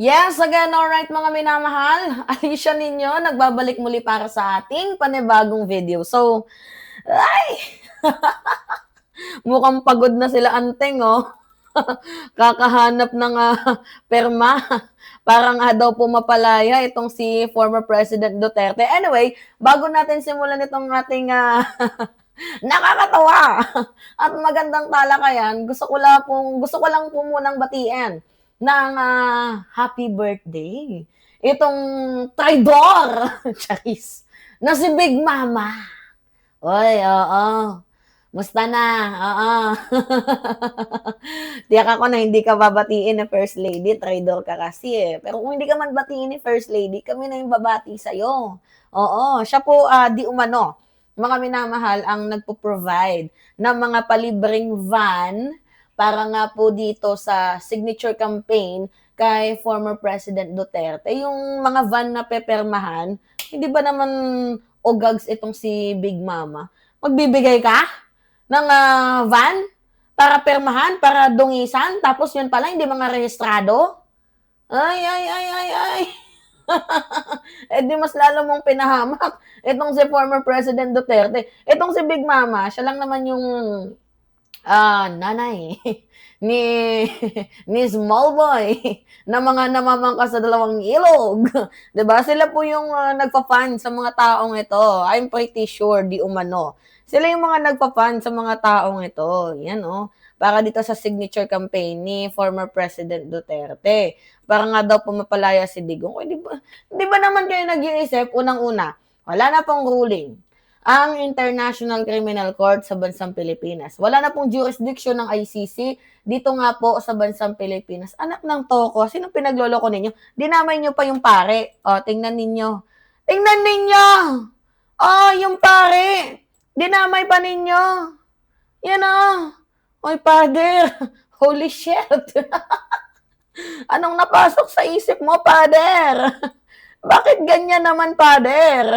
Yes, again, alright mga minamahal. Alicia ninyo, nagbabalik muli para sa ating panibagong video. So, ay, mukhang pagod na sila anteng, oh. Kakahanap ng perma para nga daw pumapalaya itong si former President Duterte. Anyway, bago natin simulan itong ating nakakatawa at magandang talakayan, gusto ko lang po munang batiin ng happy birthday itong traidor, charis, na si Big Mama. Oy, oo. Musta na? Oo. Tiyak ako na hindi ka babatiin na First Lady, traidor ka kasi eh. Pero kung hindi ka man batiin ni First Lady, kami na yung babati sa'yo. Oo, siya po di umano, mga minamahal, ang nagpo-provide ng mga palibreng van para nga po dito sa signature campaign kay former President Duterte. Yung mga van na pepermahan, hindi ba naman ogags itong si Big Mama? Magbibigay ka ng van para permahan, para dungisan, tapos yun pala hindi mga rehistrado? Ay, ay, ay, ay, ay. Eh di mas lalo mong pinahamak itong si former President Duterte. Itong si Big Mama, siya lang naman yung nanay ni ni Small Boy na mga namamangka sa dalawang ilog. 'Di ba? Sila po yung nagfa-fund sa mga taong ito. I'm pretty sure di umano. Sila yung mga nagfa-fund sa mga taong ito. Yan oh. Para dito sa signature campaign ni former President Duterte. Para nga daw pumapalaya si Digong. Eh, di ba naman kayo nag-iisip, unang-una, wala na pong ruling ang International Criminal Court sa bansang Pilipinas. Wala na pong jurisdiction ng ICC dito nga po sa bansang Pilipinas. Anak ng toko, sino pinagloloko ninyo? Dinamay nyo pa yung pare. O, tingnan ninyo. Tingnan ninyo! Oh, yung pare. Dinamay pa ninyo. Yan o. Oy, father. Holy shit. Anong napasok sa isip mo, father? Bakit ganyan naman, father?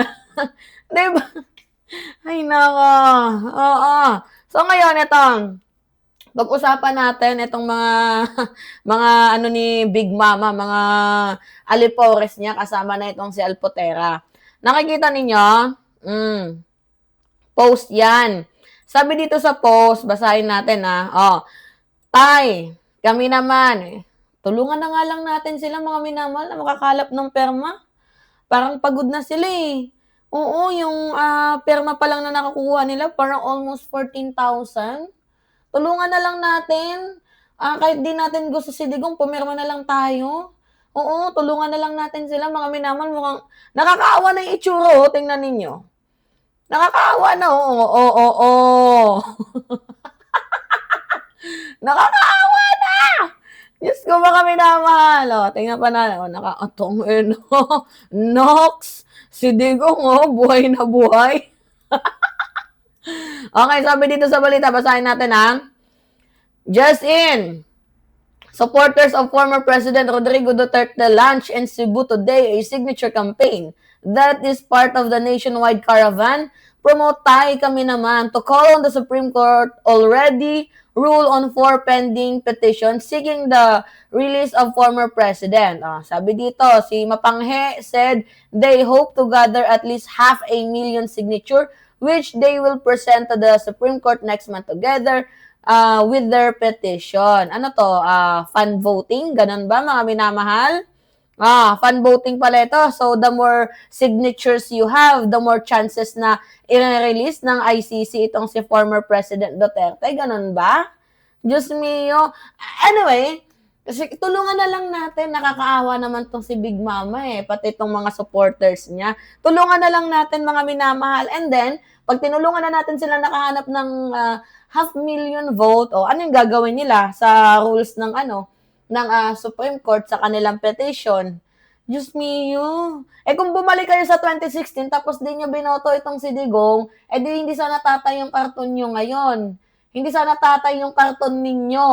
Diba? Ay nako, oo. So ngayon pag-usapan natin itong mga mga ano ni Big Mama, mga alipores niya kasama na itong si Alpotera. Nakikita ninyo? Post 'yan. Sabi dito sa post, basahin natin Oh, Tay, kami naman, tulungan na nga lang natin sila mga minamahal na makakalap ng perma. Parang pagod na sila eh. Oo, yung perma pa lang na nakukuha nila, parang almost 14,000. Tulungan na lang natin. Kahit di natin gusto si Digong, pumirma na lang tayo. Oo, tulungan na lang natin sila, mga minaman. Mukhang nakakaawa na yung itsura, oh. Tingnan ninyo. Nakakaawa na, oo, oo, oo. Nakakaawa na! Diyos ko, mga minamahal. Oh, tingnan pa natin. Oh, nakakatong Nox. Si Digong, oh, buhay na buhay. Okay, sabi dito sa balita, basahin natin Just in, supporters of former President Rodrigo Duterte launched in Cebu today a signature campaign that is part of the nationwide caravan Promote Tayo Kami Naman to call on the Supreme Court already rule on 4 pending petitions seeking the release of former president. Sabi dito, si Mapanghe said they hope to gather at least 500,000 signature which they will present to the Supreme Court next month together with their petition. Ano to? Fan voting? Ganun ba mga minamahal? Fan voting pala ito. So, the more signatures you have, the more chances na i-release ng ICC itong si former President Duterte. Ganun ba? Diyos mio. Anyway, kasi tulungan na lang natin. Nakakaawa naman tong si Big Mama eh. Pati itong mga supporters niya. Tulungan na lang natin mga minamahal. And then, pag tinulungan na natin sila nakahanap ng 500,000 vote, ano yung gagawin nila sa rules ng ng Supreme Court sa kanilang petition? Diyos mio. Kung bumalik kayo sa 2016 tapos di nyo binoto itong si Digong, di hindi sana tatay yung karton nyo ngayon. Hindi sana tatay yung karton ninyo.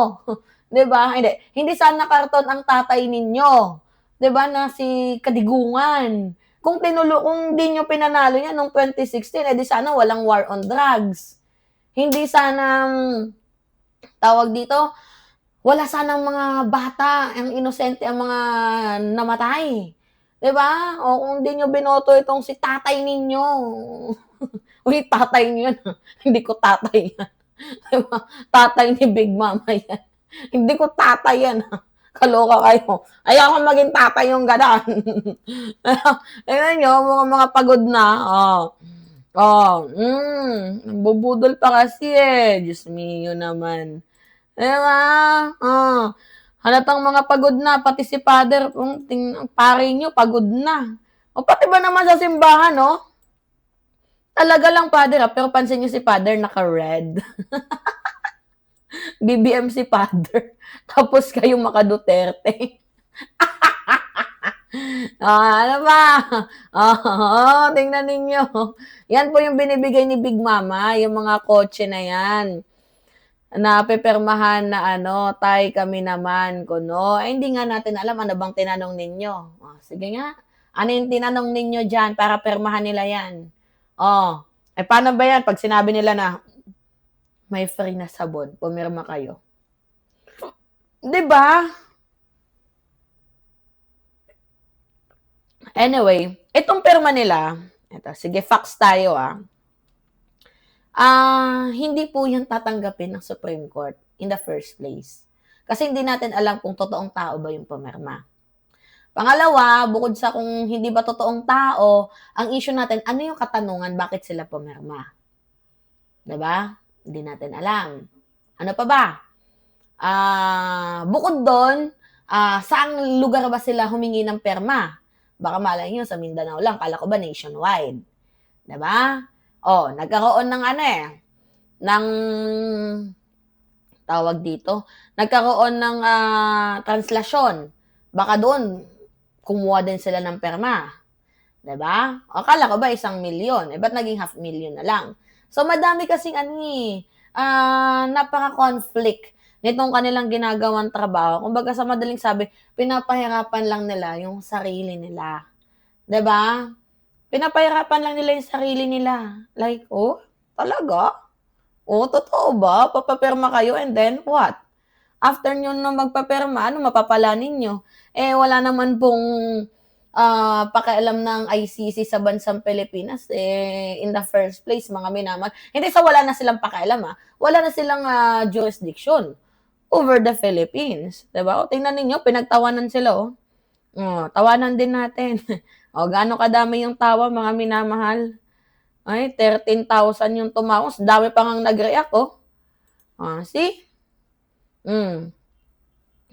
'Di ba? Hindi sana karton ang tatay ninyo. 'Di ba na si Kadigungan. Kung di nyo pinanalo yan noong 2016, di sana walang war on drugs. Hindi sana tawag dito, Wala sanang mga bata, ang inosente ang mga namatay. 'Di ba? O kung di niyo binoto itong si tatay ninyo, uy, tatay niyo yan, hindi ko tatay yan. 'Di ba? Tatay ni Big Mama yan. Hindi ko tatay yan, kaloka kayo. Ayokong maging tatay yung gano'n. Tingnan niyo, mga pagod na, oh. Oh, nambubudol pa kasi, eh. Diyos mio naman. 'Di ba? Oh, halatang mga pagod na, pati si father, pare niyo pagod na. O pati ba naman sa simbahan, oh, talaga lang father, pero pansin niyo si father naka-red. BBM si father, tapos kayo maka-Duterte. Ano ba? Oo, tingnan ninyo. Yan po yung binibigay ni Big Mama, yung mga kotse na yan. Na pepirmahan na ano, "Tay, kami naman," kuno. Eh, hindi nga natin alam ano bang tinanong ninyo. Oh, sige nga, ano yung tinanong ninyo diyan para pirmahan nila yan? Oh, eh, paano ba yan 'pag sinabi nila na, "May free na sabon, pumirma kayo." 'Di ba? Anyway, itong pirma nila, eto sige facts tayo, hindi po yan tatanggapin ng Supreme Court in the first place. Kasi hindi natin alam kung totoong tao ba yung pumirma. Pangalawa, bukod sa kung hindi ba totoong tao, ang issue natin, ano yung katanungan, bakit sila pumirma? 'Di ba? Hindi natin alam. Ano pa ba? Bukod do'n, saang lugar ba sila humingi ng perma? Baka malay niyo sa Mindanao lang, akala ko ba nationwide, 'di ba? Oh, nagkaroon ng ano, ng tawag dito, nagkaroon ng, translasyon. Baka doon kumuha din sila ng perma. 'Di ba? Akala ko ba 1,000,000, eh, ba't naging 500,000 na lang? So, madami kasing ano, napaka-conflict nitong kanilang ginagawang trabaho. Kumbaga sa madaling sabi, pinapahirapan lang nila yung sarili nila, 'di ba? Pinapahirapan lang nila yung sarili nila. Like, "Oh, talaga? Oh, totoo ba? Papapirma kayo and then what? After niyo na magpapirma, ano mapapala ninyo? Eh, wala naman pong, pakialam ng ICC sa bansang Pilipinas, eh, in the first place mga hindi sa wala na silang pakialam, wala na silang, jurisdiction over the Philippines, 'di ba? O tingnan ninyo pinagtawanan sila, oh. Oh, tawanan din natin. O gaano kadami yung tawa mga minamahal? Ay, 13,000 yung tumawas, dami pa ngang nag-react, oh. See? Hmm.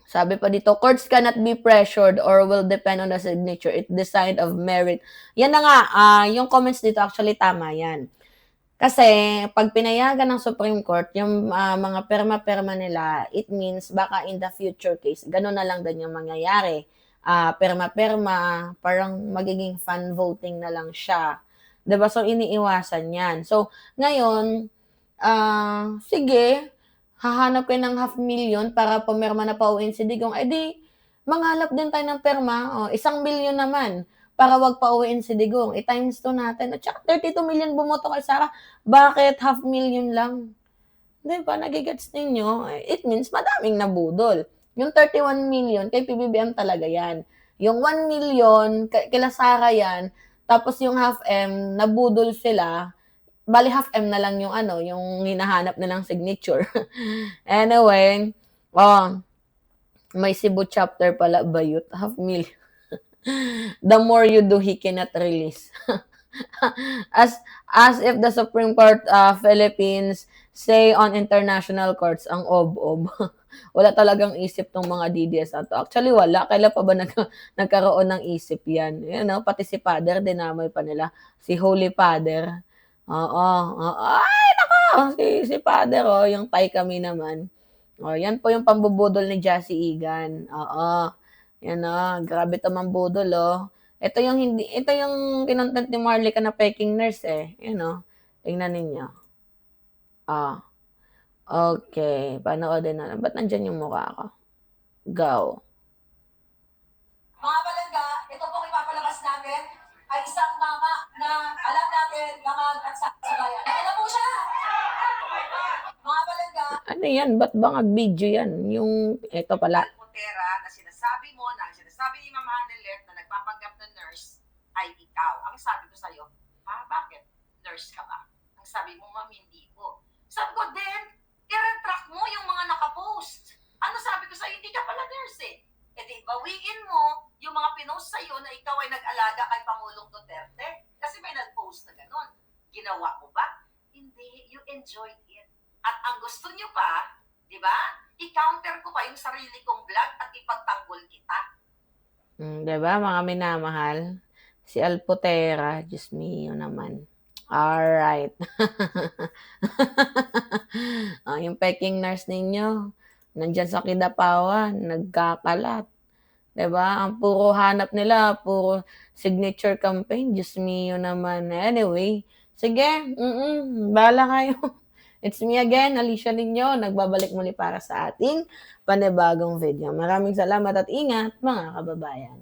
Sabi pa dito, courts cannot be pressured or will depend on the signature. It decide of merit. Yan na nga, yung comments dito actually tama yan. Kasi pag pinayagan ng Supreme Court yung mga perma-perma nila, it means baka in the future case, gano'n na lang din yung mangyayari. Perma-perma, parang magiging fan voting na lang siya. 'Di ba? So, iniiwasan yan. So, ngayon, sige, hahanap kayo ng 500,000 para pumirma na pauwiin si Digong, eh di manghanap din tayo ng perma, 1,000,000 naman para 'wag pauwiin si Digong, i-times 2 natin at saka 32,000,000 bumoto kay Sara, bakit 500,000 lang? 'Di ba, nage-gets ninyo? It means madaming nabudol. Yung 31,000,000 kay PBBM talaga yan. Yung 1,000,000 kila Sara yan, tapos yung half M nabudol sila, bale half M na lang yung ano, yung hinahanap nilang signature. Anyway, oh, may Cebu chapter pala, bayot, 500,000. The more you do, he cannot release. as as if the Supreme Court Philippines say on international courts ang ob-ob. Wala talagang isip tong mga DDS na 'to. Actually wala, kailan pa ba nagkaroon ng isip 'yan? Ayan, pati si Father dinamay pa nila, si Holy Father. Oo, oo. Ay naku, si Father, yung Tay kami naman. Oh, 'yan po yung pambubudol ni Jassy Igan, oo. 'Yan, grabe 'to mambudol, oh. Ito yung kinontent ni Marlica na peking nurse, eh, 'yan, tingnan ninyo. Oh, okey, panoodin na ba't nandiyan yung mukha ko? Go. Mga palangga, ito pong ipapalabas natin ay isang mama na alam natin lamang at sa bayan. Ayan na po siya! Mga palangga, Ano yan? Ba't bang video yan? Yung, ito pala. Alpotera na sinasabi mo, na sinasabi ni Ma'am Hanelet na nagpapanggap na nurse ay ikaw. Ang sabi ko sa'yo, bakit? Nurse ka ba? Ang sabi mo, ma'am, hindi po. Sabi ko, then, i-retract mo yung mga nakapost. Ano sabi ko sa'yo, hindi ka pala nurse eh. E di, bawiin mo yung mga pinost sa'yo na ikaw ay nag-alaga kay Pangulong Duterte. Kasi may nag-post na gano'n. Ginawa mo ba? Hindi, you enjoyed it. At ang gusto nyo pa, di ba? I-counter ko pa yung sarili kong vlog at ipagtanggol kita. Diba, mga minamahal? Si Alpotera, Diyos mio naman. Alright. Yung peking nurse ninyo, nandyan sa Kidapawan, nagkakalat. Diba? Ang puro hanap nila, puro signature campaign. Diyos mio naman. Anyway, sige, bahala kayo. It's me again, Alicia Ninyo, nagbabalik muli para sa ating panibagong video. Maraming salamat at ingat, mga kababayan.